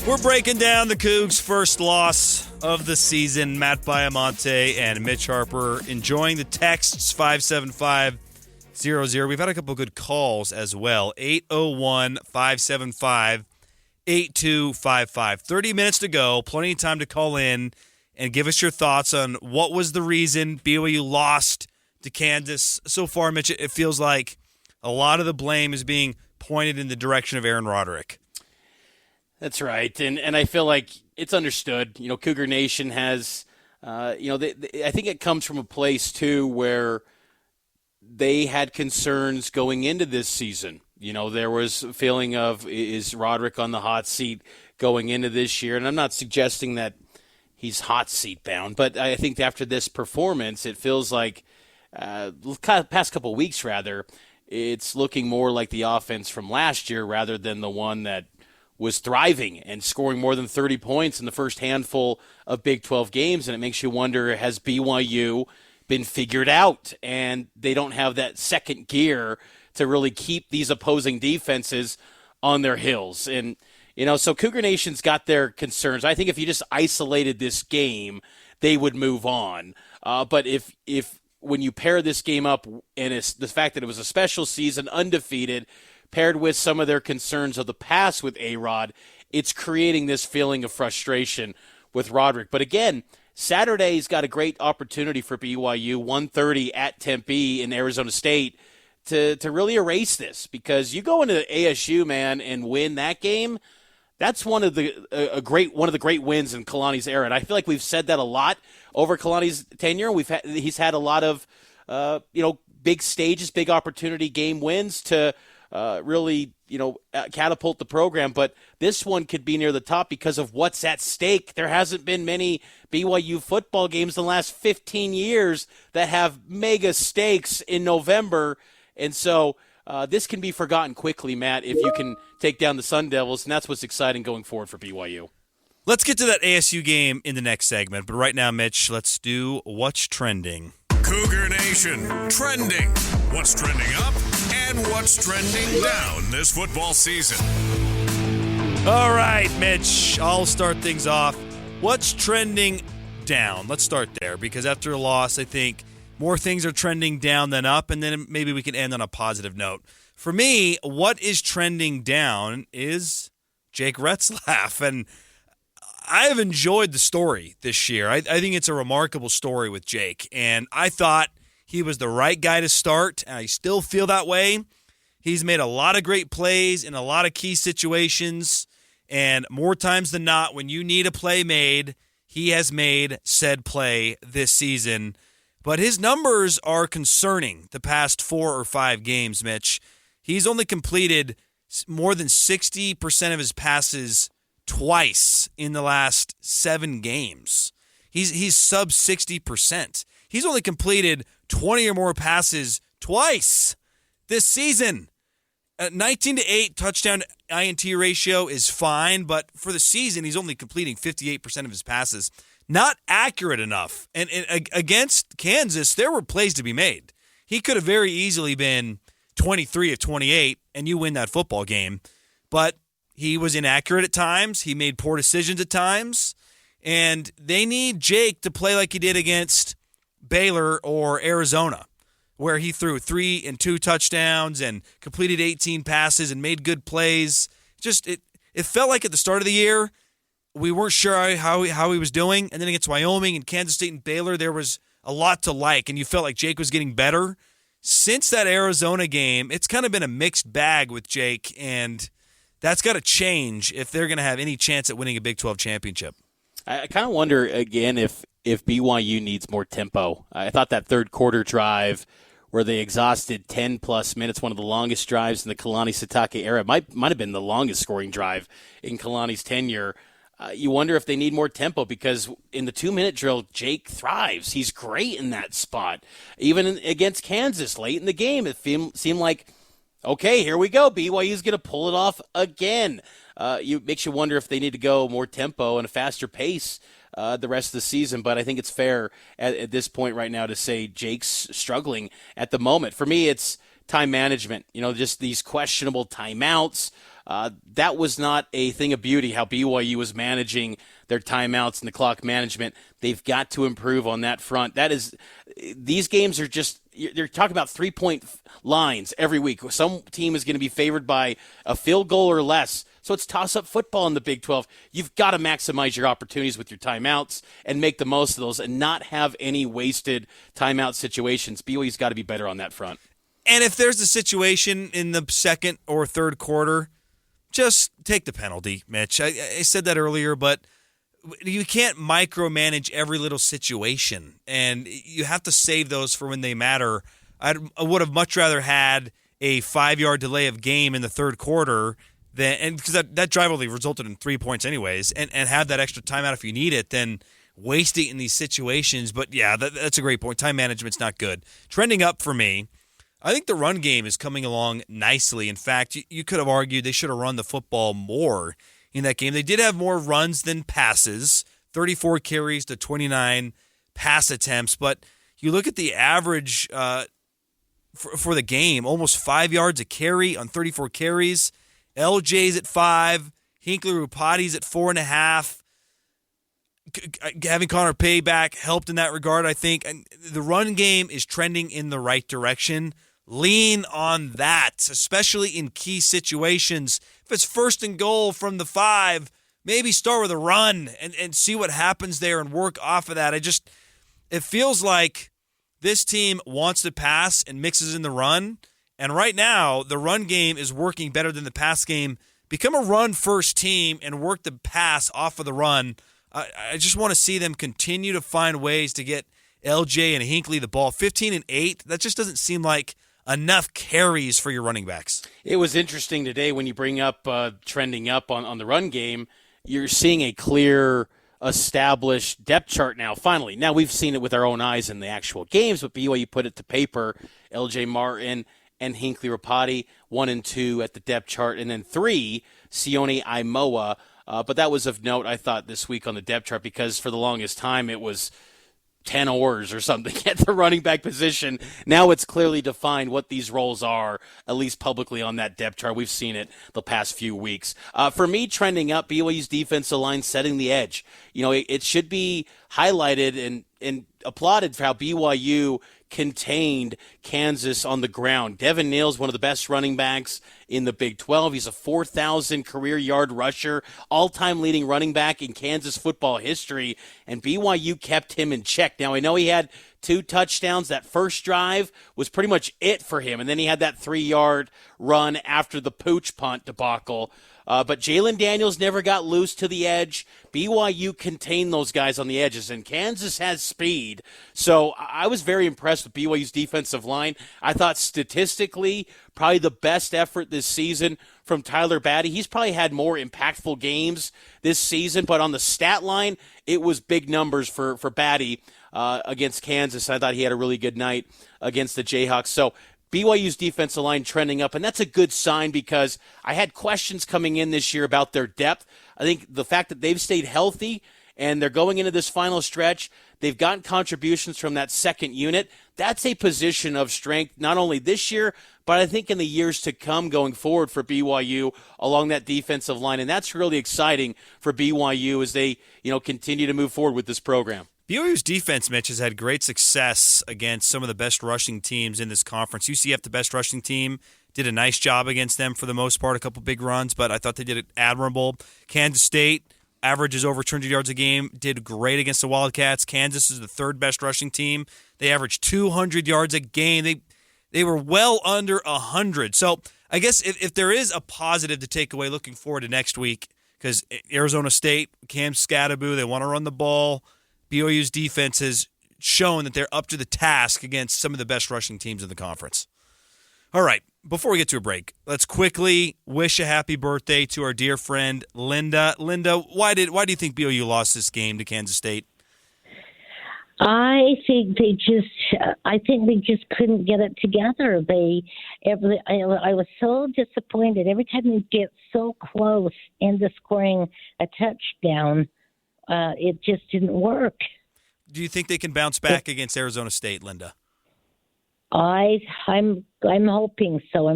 We're breaking down the Cougs' first loss of the season. Matt Baiamonte and Mitch Harper enjoying the texts 57500. We've had a couple of good calls as well. 801-575-8255. 30 minutes to go. Plenty of time to call in and give us your thoughts on what was the reason BYU lost to Kansas. So far, Mitch, it feels like a lot of the blame is being pointed in the direction of Aaron Roderick. That's right, and I feel like it's understood. You know, Cougar Nation has, I think it comes from a place, too, where they had concerns going into this season. You know, there was a feeling of, is Roderick on the hot seat going into this year? And I'm not suggesting that he's hot seat bound, but I think after this performance, it feels like, past couple of weeks, rather, it's looking more like the offense from last year rather than the one that was thriving and scoring more than 30 points in the first handful of Big 12 games. And it makes you wonder, has BYU been figured out? And they don't have that second gear to really keep these opposing defenses on their heels. And, you know, so Cougar Nation's got their concerns. I think if you just isolated this game, they would move on. But if when you pair this game up and it's the fact that it was a special season, undefeated, paired with some of their concerns of the past with A-Rod, it's creating this feeling of frustration with Roderick. But again, Saturday's got a great opportunity for BYU, 1:30 at Tempe in Arizona State, to really erase this. Because you go into ASU, man, and win that game, that's one of the great wins in Kalani's era. And I feel like we've said that a lot over Kalani's tenure. He's had a lot of big stages, big opportunity game wins to really, catapult the program. But this one could be near the top because of what's at stake. There hasn't been many BYU football games in the last 15 years that have mega stakes in November. And so this can be forgotten quickly, Matt, if you can take down the Sun Devils. And that's what's exciting going forward for BYU. Let's get to that ASU game in the next segment. But right now, Mitch, let's do What's Trending. Cougar Nation trending. What's trending up and what's trending down this football season. All right, Mitch, I'll start things off. What's trending down? Let's start there because after a loss, I think more things are trending down than up, and then maybe we can end on a positive note. For me, what is trending down is Jake Retzlaff, and I have enjoyed the story this year. I think it's a remarkable story with Jake, and I thought he was the right guy to start, and I still feel that way. He's made a lot of great plays in a lot of key situations, and more times than not, when you need a play made, he has made said play this season. But his numbers are concerning the past 4 or 5 games, Mitch. He's only completed more than 60% of his passes twice in the last 7 games. He's sub 60%. He's only completed 20 or more passes twice this season. 19-8 touchdown INT ratio is fine, but for the season, he's only completing 58% of his passes. Not accurate enough. And against Kansas, there were plays to be made. He could have very easily been 23 of 28, and you win that football game. But he was inaccurate at times. He made poor decisions at times. And they need Jake to play like he did against Baylor or Arizona, where he threw 3 and 2 touchdowns and completed 18 passes and made good plays. It felt like at the start of the year, we weren't sure how he was doing. And then against Wyoming and Kansas State and Baylor, there was a lot to like, and you felt like Jake was getting better. Since that Arizona game, it's kind of been a mixed bag with Jake, and that's got to change if they're going to have any chance at winning a Big 12 championship. I kind of wonder, again, if BYU needs more tempo. I thought that third quarter drive where they exhausted 10-plus minutes, one of the longest drives in the Kalani Sitake era, might have been the longest scoring drive in Kalani's tenure. You wonder if they need more tempo because in the 2-minute drill, Jake thrives. He's great in that spot. Even against Kansas late in the game, it seemed like, okay, here we go. BYU's going to pull it off again. Makes you wonder if they need to go more tempo and a faster pace the rest of the season. But I think it's fair at this point right now to say Jake's struggling at the moment. For me, it's time management. Just these questionable timeouts. That was not a thing of beauty, how BYU was managing their timeouts and the clock management. They've got to improve on that front. These games are just, you're talking about 3-point lines every week. Some team is going to be favored by a field goal or less. So it's toss-up football in the Big 12. You've got to maximize your opportunities with your timeouts and make the most of those and not have any wasted timeout situations. BYU's got to be better on that front. And if there's a situation in the second or third quarter, just take the penalty, Mitch. I said that earlier, but you can't micromanage every little situation, and you have to save those for when they matter. I would have much rather had a 5-yard delay of game in the third quarter because that drive only resulted in 3 points anyways, and have that extra timeout if you need it, then waste it in these situations. But yeah, that's a great point. Time management's not good. Trending up for me, I think the run game is coming along nicely. In fact, you could have argued they should have run the football more in that game. They did have more runs than passes, 34 carries to 29 pass attempts, but you look at the average for the game, almost 5 yards a carry on 34 carries. LJ's at 5. Hinckley-Rupati's at 4.5. Having Connor Pay back helped in that regard, I think. And the run game is trending in the right direction. Lean on that, especially in key situations. If it's first and goal from the 5, maybe start with a run and see what happens there and work off of that. It feels like this team wants to pass and mixes in the run. And right now, the run game is working better than the pass game. Become a run-first team and work the pass off of the run. I just want to see them continue to find ways to get LJ and Hinckley the ball. 15 and 8, that just doesn't seem like enough carries for your running backs. It was interesting today when you bring up trending up on the run game. You're seeing a clear, established depth chart now, finally. Now, we've seen it with our own eyes in the actual games, but BYU put it to paper. LJ Martin and Hinckley-Rupati, 1 and 2 at the depth chart, and then 3, Sione Aimoa. But that was of note, I thought, this week on the depth chart because for the longest time it was 10 oars or something at the running back position. Now it's clearly defined what these roles are, at least publicly on that depth chart. We've seen it the past few weeks. For me, trending up, BYU's defensive line setting the edge. You know, it should be highlighted and applauded for how BYU contained Kansas on the ground. Devin Neal's one of the best running backs in the Big 12. He's a 4,000 career yard rusher, all-time leading running back in Kansas football history, and BYU kept him in check. Now, I know he had 2 touchdowns. That first drive was pretty much it for him, and then he had that 3-yard run after the pooch punt debacle. But Jalen Daniels never got loose to the edge. BYU contained those guys on the edges, and Kansas has speed. So I was very impressed with BYU's defensive line. I thought statistically, probably the best effort this season from Tyler Batty. He's probably had more impactful games this season, but on the stat line, it was big numbers for Batty against Kansas. I thought he had a really good night against the Jayhawks. So BYU's defensive line trending up, and that's a good sign because I had questions coming in this year about their depth. I think the fact that they've stayed healthy and they're going into this final stretch, they've gotten contributions from that second unit. That's a position of strength, not only this year, but I think in the years to come going forward for BYU along that defensive line. And that's really exciting for BYU as they, continue to move forward with this program. BYU's defense, Mitch, has had great success against some of the best rushing teams in this conference. UCF, the best rushing team, did a nice job against them for the most part, a couple big runs, but I thought they did it admirable. Kansas State averages over 200 yards a game, did great against the Wildcats. Kansas is the third best rushing team. They averaged 200 yards a game. They were well under 100. So I guess if there is a positive to take away looking forward to next week, because Arizona State, Cam Scatteraboo, they want to run the ball. BYU's defense has shown that they're up to the task against some of the best rushing teams in the conference. All right, before we get to a break, let's quickly wish a happy birthday to our dear friend Linda. Linda, why do you think BYU lost this game to Kansas State? I think they just couldn't get it together. I was so disappointed every time they get so close into scoring a touchdown. It just didn't work. Do you think they can bounce back against Arizona State, Linda? I'm hoping so. I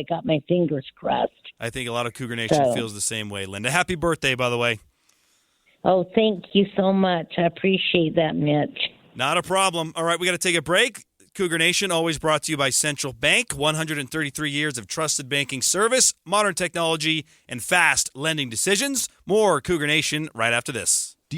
got my fingers crossed. I think a lot of Cougar Nation feels the same way, Linda. Happy birthday, by the way. Oh, thank you so much. I appreciate that, Mitch. Not a problem. All right, we got to take a break. Cougar Nation, always brought to you by Central Bank. 133 years of trusted banking service, modern technology, and fast lending decisions. More Cougar Nation right after this.